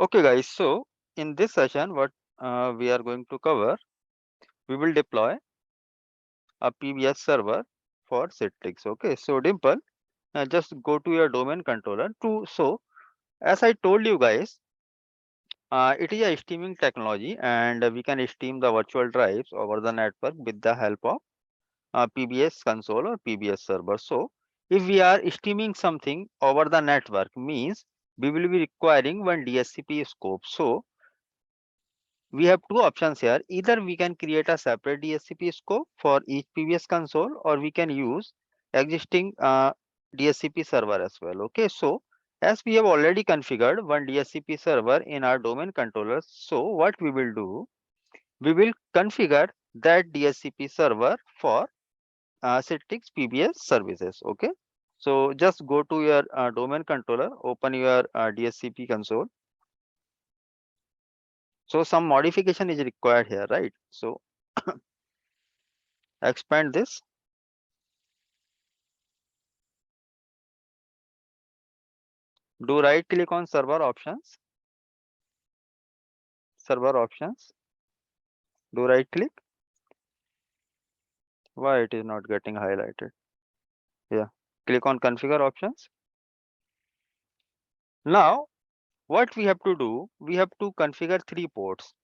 Okay, guys. So in this session, what we are going to cover, we will deploy a PVS server for Citrix. Okay. So Dimple, just go to your domain controller to. So as I told you guys, it is a streaming technology, and we can stream the virtual drives over the network with the help of PBS console or PBS server. So if we are streaming something over the network, means we will be requiring one DHCP scope. So we have two options here. Either we can create a separate DHCP scope for each PBS console, or we can use existing DHCP server as well. Okay, so as we have already configured one DHCP server in our domain controller, so what we will do, we will configure that DHCP server for Citrix PBS services. Okay, so just go to your domain controller, open your DHCP console. So some modification is required here, right? So expand this. Do right click on server options. Server options. Do right click. Why it is not getting highlighted? Yeah. Click on configure options. Now what we have to do, we have to configure three ports.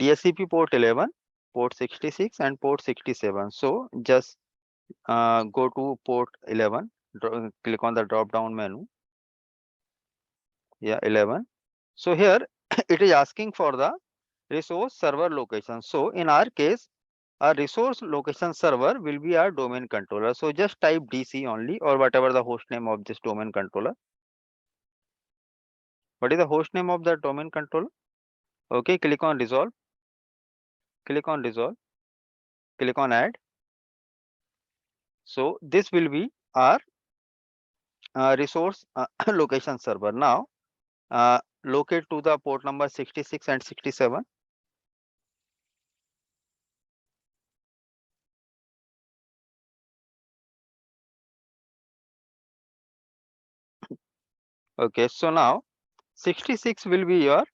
DHCP port 11, port 66 and port 67. So just go to port 11, click on the drop down menu. Yeah, 11. So here it is asking for the resource server location. So in our case, our resource location server will be our domain controller. So just type DC only, or whatever the host name of this domain controller. What is the host name of the domain controller? Okay, click on resolve. Click on resolve. Click on add. So this will be our resource location server. Now locate to the port number 66 and 67. Okay, so now 66 will be your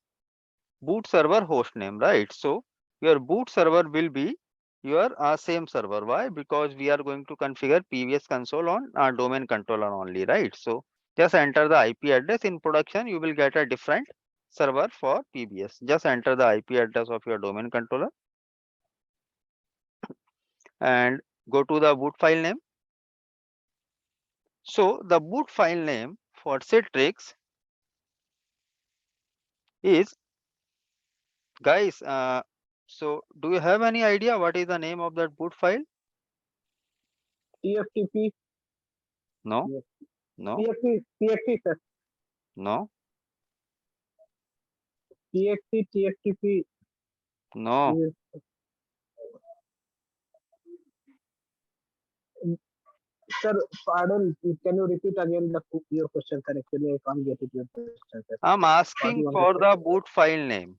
boot server host name, right? So your boot server will be your same server. Why? Because we are going to configure PVS console on domain controller only, right? So just enter the IP address. In production you will get a different server for PBS. Just enter the IP address of your domain controller and go to the boot file name. So the boot file name for Citrix is, guys, so do you have any idea what is the name of that boot file? TFTP, No, no, TFT, sir. no, TFTP. no. Yes. Sir, pardon. Can you repeat again your question, sir? Actually, I can't get it. Your question, sir. I'm What do you asking want to for say? the boot file name.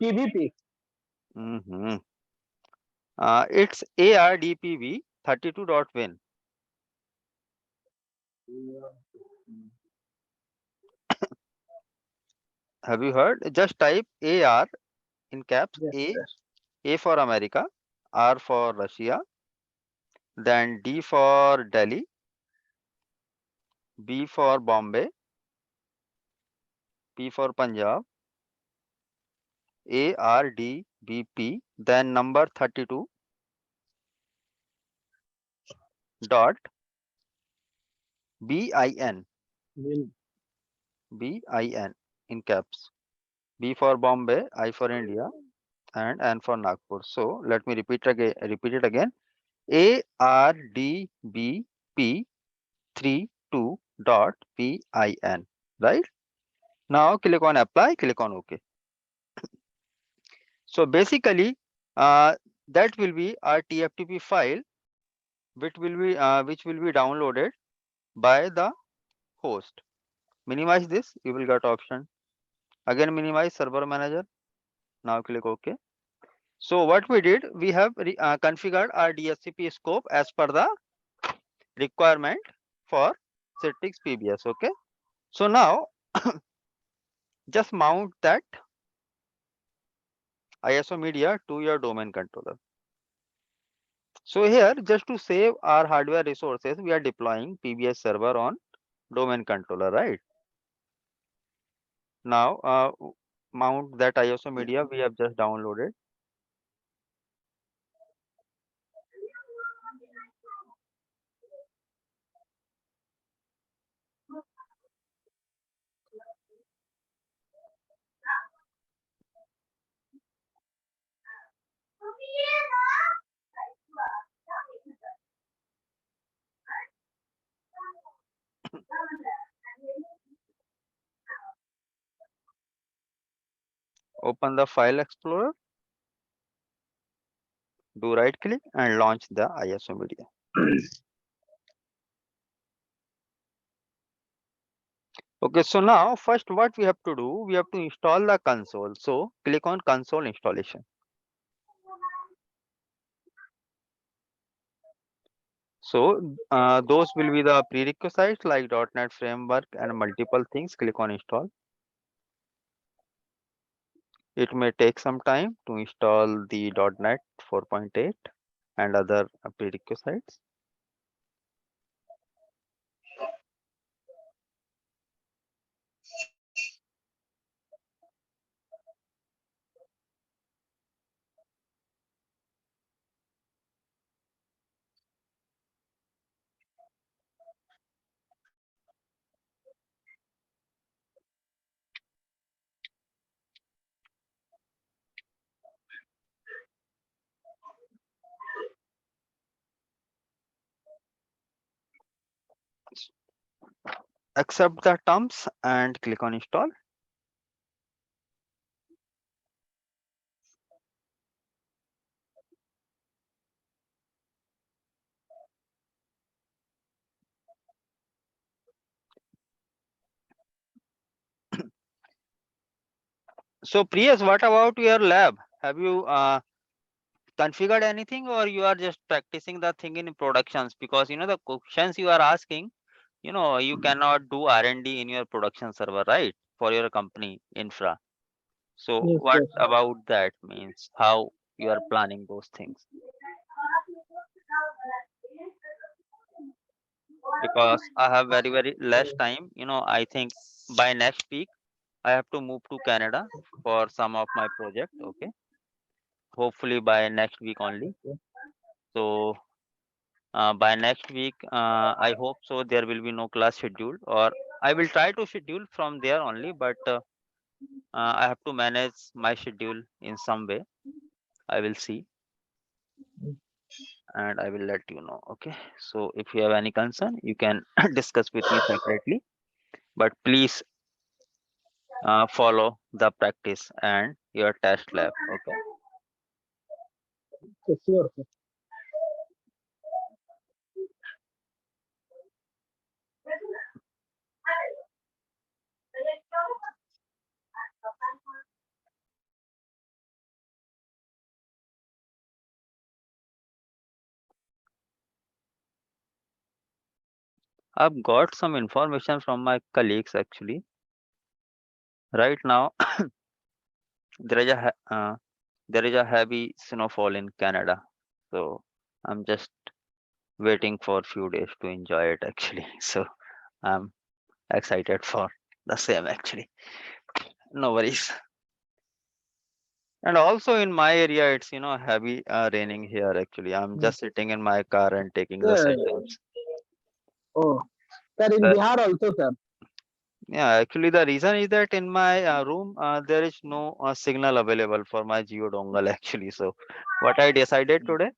PVP. Mm-hmm. It's ARDPV32.win. Have you heard? Just type AR in caps, Yes, sir. A for America, R for Russia, then D for Delhi, B for Bombay, P for Punjab, ARDBP, then number 32 dot BIN, Win. BIN in caps. B for Bombay, I for India, and N for Nagpur. So let me repeat it again. ARDBP32.PIN. Right? Now click on apply, click on OK. So basically, that will be our TFTP file, which will be downloaded by the host. Minimize this, you will get option. Again, minimize server manager. Now click OK. So what we did, we have configured our DHCP scope as per the requirement for Citrix PBS. Okay. So now just mount that ISO media to your domain controller. So here, just to save our hardware resources, we are deploying PVS server on domain controller, right? Now, mount that ISO media we have just downloaded. Open the file explorer, do right click and launch the ISO media. Okay, so now first what we have to do, we have to install the console. So click on console installation. So those will be the prerequisites like .NET framework and multiple things. Click on install. It may take some time to install the .NET 4.8 and other prerequisites. Accept the terms and click on install. So Priyas, what about your lab? Have you configured anything or you are just practicing the thing in productions? Because you know the questions you are asking, you know, you cannot do R&D in your production server, right? For your company infra. So Yes, what yes. about that means? How you are planning those things? Because I have very less time. You know, I think by next week I have to move to Canada for some of my project. Okay, hopefully by next week only. So by next week, I hope so there will be no class scheduled, or I will try to schedule from there only, but I have to manage my schedule in some way. I will see and I will let you know. Okay. So if you have any concern, you can discuss with me separately, but please follow the practice and your test lab. Okay. Okay, sure, sir. I've got some information from my colleagues actually. Right now, there is there is a heavy snowfall in Canada, so I'm just waiting for a few days to enjoy it actually. So I'm excited for the same actually. No worries. And also in my area, it's heavy raining here actually. I'm Hmm. just sitting in my car and taking the Sir, sessions. oh, sir, in The, Bihar also, sir. yeah, actually the reason is that in my room there is no signal available for my Geo dongle actually. So what I decided today,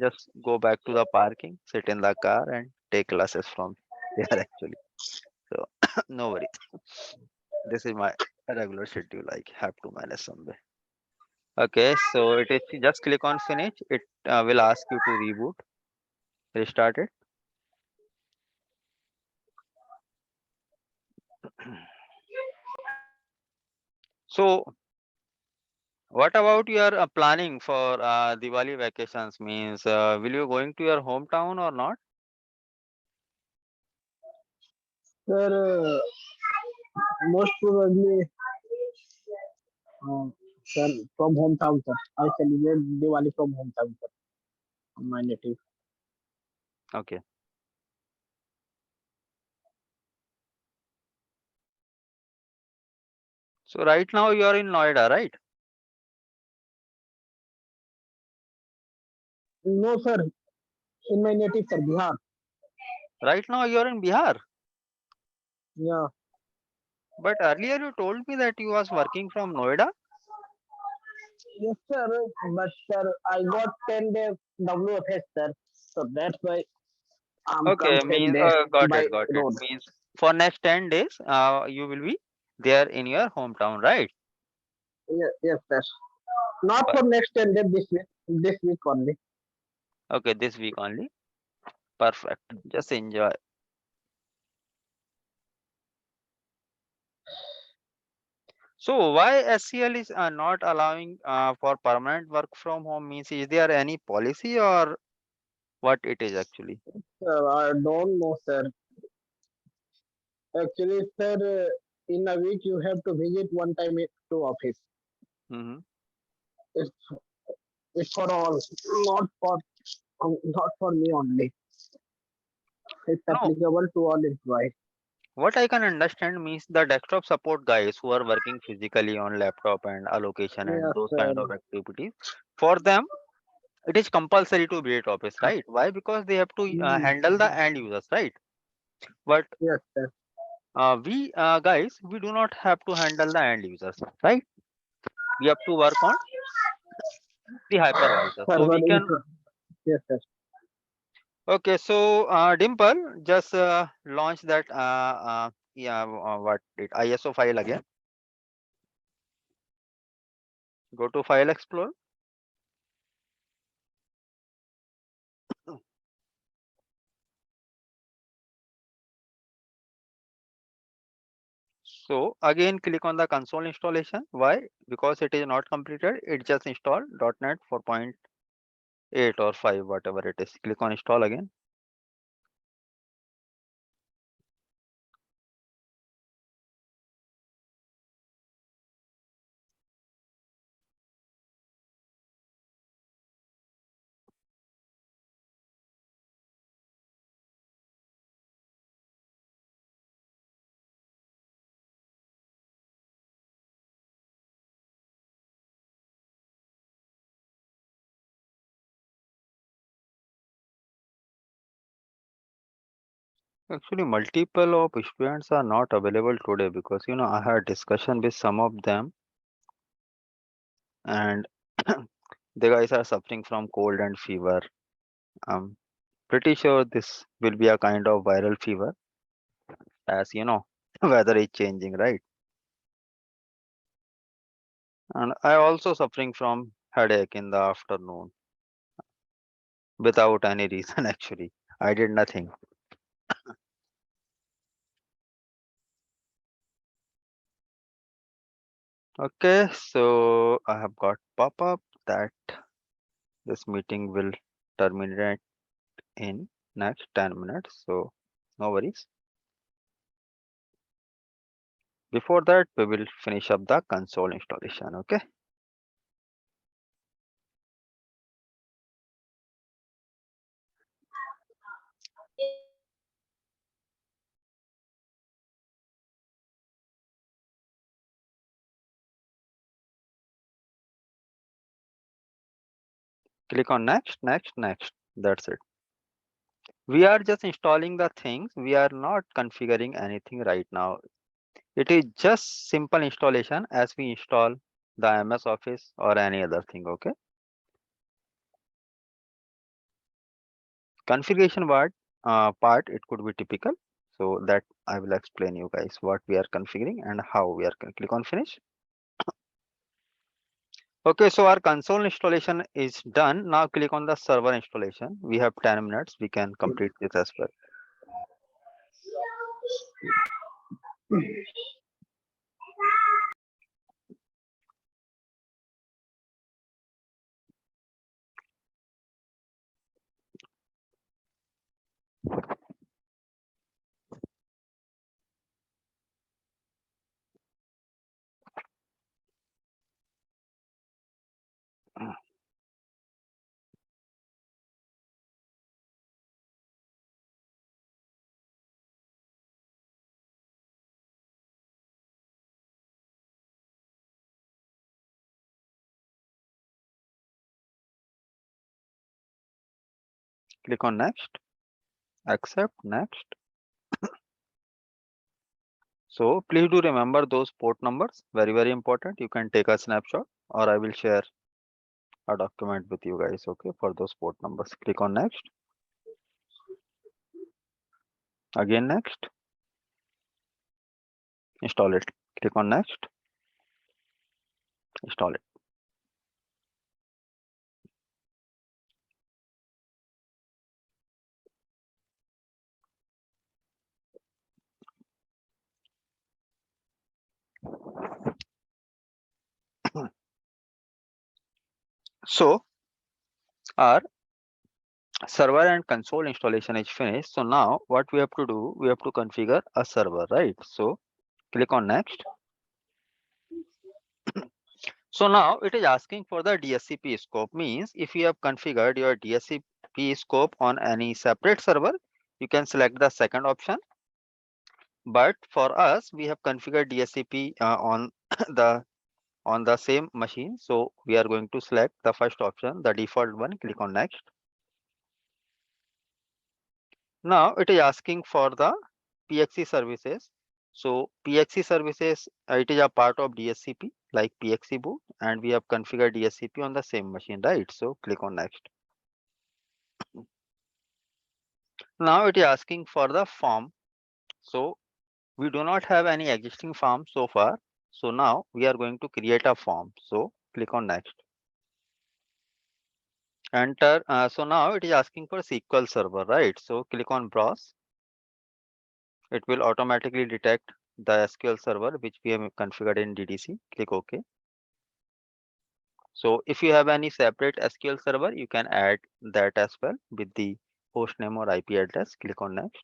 just go back to the parking, sit in the car and take classes from there actually. So no worries. This is my regular schedule. I have to manage some way. Okay, so it is just click on finish. It will ask you to reboot, restart it. So what about your planning for Diwali vacations? Means will you going to your hometown or not? Sir, Most probably, sir, from hometown, sir. I celebrate Diwali from hometown, sir, my native. Okay. So right now you are in Noida, right? No, sir, in my native, sir, Bihar. Right now you are in Bihar. Yeah. But earlier you told me that you was working from Noida. Yes, sir. But sir, I got 10 days WFS, sir. So that's why I'm come Okay, 10 means days got by it, got it. road. Means for next 10 days, you will be there in your hometown, right? Yes, yes, sir. Not But for next 10 days this week. This week only. okay, this week only. Perfect. Just enjoy. So why SCL is not allowing for permanent work from home? Means is there any policy or what it is actually? Sir, I don't know, sir. Actually, sir, in a week you have to visit one time to office. Hmm. It's, it's for all, not for me only. It's No, applicable to all employees. what I can understand means the desktop support guys who are working physically on laptop and allocation and Yes, those sir. kind of activities. For them, it is compulsory to be at office, right? Why? Because they have to Mm, handle the end users, right? But yes, sir. we guys, we do not have to handle the end users, right? We have to work on the hypervisor. So Server we can. yes, sir. Okay, so Dimple just launch that yeah what it ISO file again. Go to File Explorer. So again click on the console installation. Why? Because it is not completed. It just installed .NET 4.8 or 5 whatever it is. Click on install again. Actually, multiple of students are not available today because I had discussion with some of them and the guys are suffering from cold and fever. I'm pretty sure this will be a kind of viral fever as weather is changing, right? And I also suffering from headache in the afternoon without any reason actually. I did nothing. Okay, so I have got pop-up that this meeting will terminate in next 10 minutes. So no worries. Before that, we will finish up the console installation. Okay. Click on next, next, next. That's it. We are just installing the things. We are not configuring anything right now. It is just simple installation as we install the MS Office or any other thing. Okay. Configuration part, it could be typical. So that I will explain you guys what we are configuring and how we are going. Click on finish. Okay, so our console installation is done. Now click on the server installation. We have 10 minutes. We can complete this as well. Click on next, accept, next. So please do remember those port numbers, very, very important. You can take a snapshot or I will share a document with you guys, okay, for those port numbers. Click on next, again next, install it. Click on next, install it. So our server and console installation is finished. So now what we have to do, we have to configure a server, right? So click on next. So now it is asking for the DHCP scope, means if you have configured your DHCP scope on any separate server, you can select the second option. But for us, we have configured DHCP on the same machine. So we are going to select the first option, the default one. Click on next. Now it is asking for the PXE services. So PXE services, it is a part of DHCP like PXE boot, and we have configured DHCP on the same machine, right? So click on next. Now it is asking for the form. So we do not have any existing form so far. So now we are going to create a form. So click on next. Enter. So now it is asking for SQL Server, right? So click on browse. It will automatically detect the SQL Server which we have configured in DDC. Click OK. So if you have any separate SQL Server, you can add that as well with the host name or IP address. Click on next.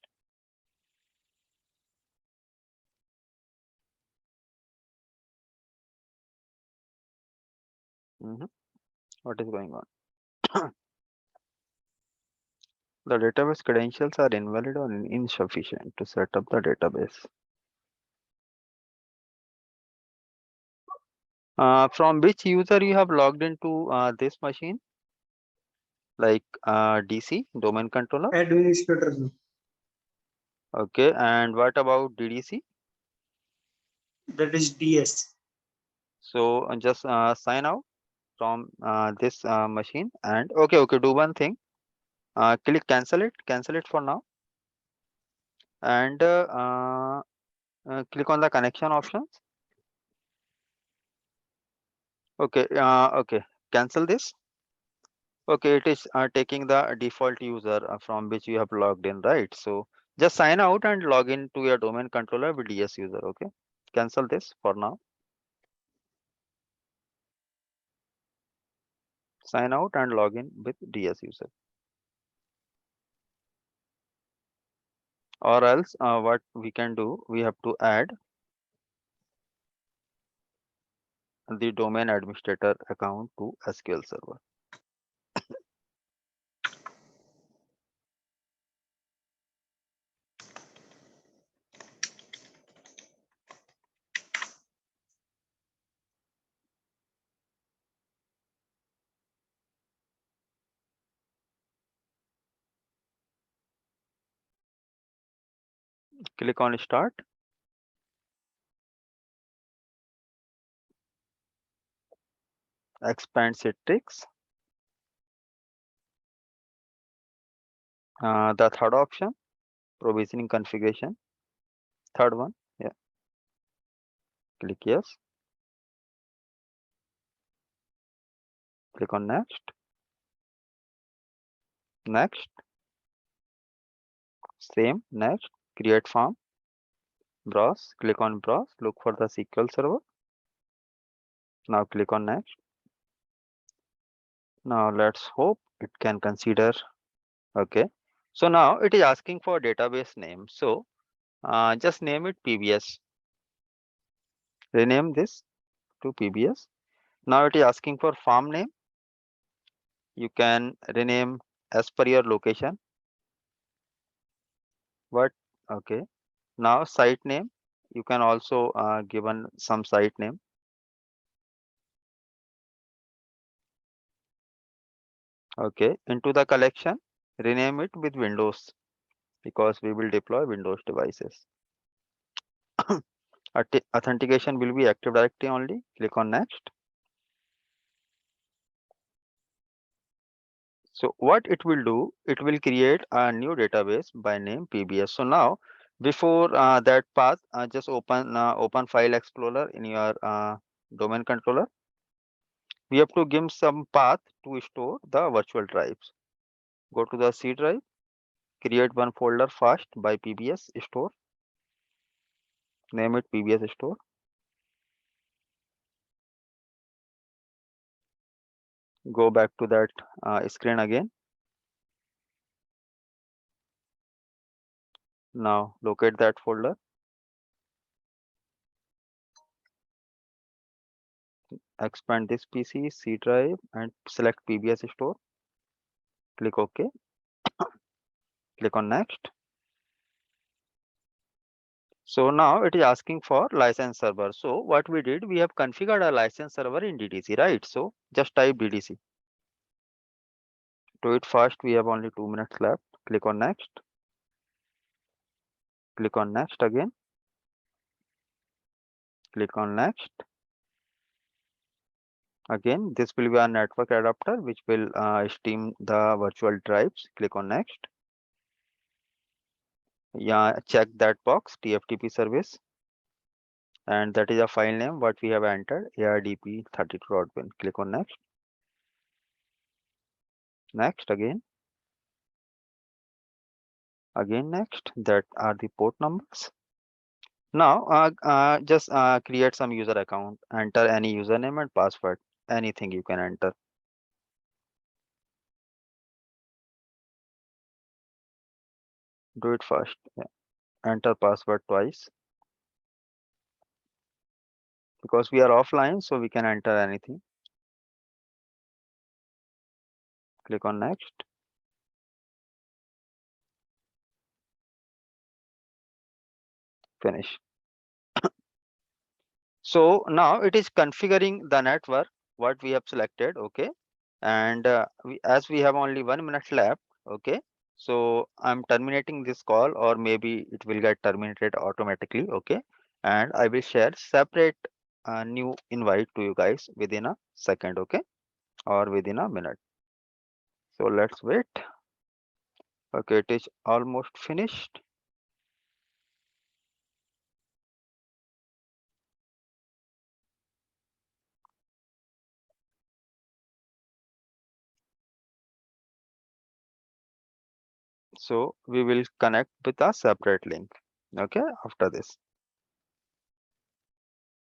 What is going on? The database credentials are invalid or insufficient to set up the database. From which user you have logged into this machine? Like DC, domain controller? Administrator. Okay, and what about DDC? That is DS. So just sign out from this machine and okay, do one thing. Click cancel it for now, and click on the connection options. Okay, cancel this. Okay, it is taking the default user from which you have logged in, right? So just sign out and log in to your domain controller with DS user. Okay, cancel this for now. Sign out and log in with DS user. Or else what we can do, we have to add the domain administrator account to SQL Server. Click on start. Expand Citrix. The third option, provisioning configuration. Third one, yeah. Click yes. Click on next. Next. Same, next. Create form. Browse. Click on browse. Look for the SQL Server. Now click on next. Now let's hope it can consider. Okay. So now it is asking for database name. So just name it PVS. Rename this to PVS. Now it is asking for farm name. You can rename as per your location. What? Okay. Now site name. You can also given some site name. Okay. Into the collection, rename it with Windows because we will deploy Windows devices. Authentication will be Active Directory only. Click on next. So what it will do, it will create a new database by name PVS. So now before that path, just open File Explorer in your domain controller. We have to give some path to store the virtual drives. Go to the C drive, create one folder first by PVS store, name it PVS store. Go back to that screen again. Now locate that folder, expand this PC, C drive, and select PVS store. Click OK. Click on next. So now it is asking for license server. So what we did, we have configured a license server in DDC, right? So just type DDC. Do it fast. We have only 2 minutes left. Click on next. Click on next again. Click on next. Again, this will be a network adapter which will steam the virtual drives. Click on next. Yeah, check that box, TFTP service. And that is a file name what we have entered, ARDP32.bin. Click on next. Next again. Again next. That are the port numbers. Now just create some user account. Enter any username and password. Anything you can enter. Do it first. Yeah. Enter password twice. Because we are offline, so we can enter anything. Click on next. Finish. So now it is configuring the network what we have selected. Okay. And as we have only 1 minute left. Okay. So I'm terminating this call, or maybe it will get terminated automatically. Okay. And I will share separate new invite to you guys within a second. Okay. Or within a minute. So let's wait. Okay. It is almost finished. So we will connect with a separate link. Okay. After this.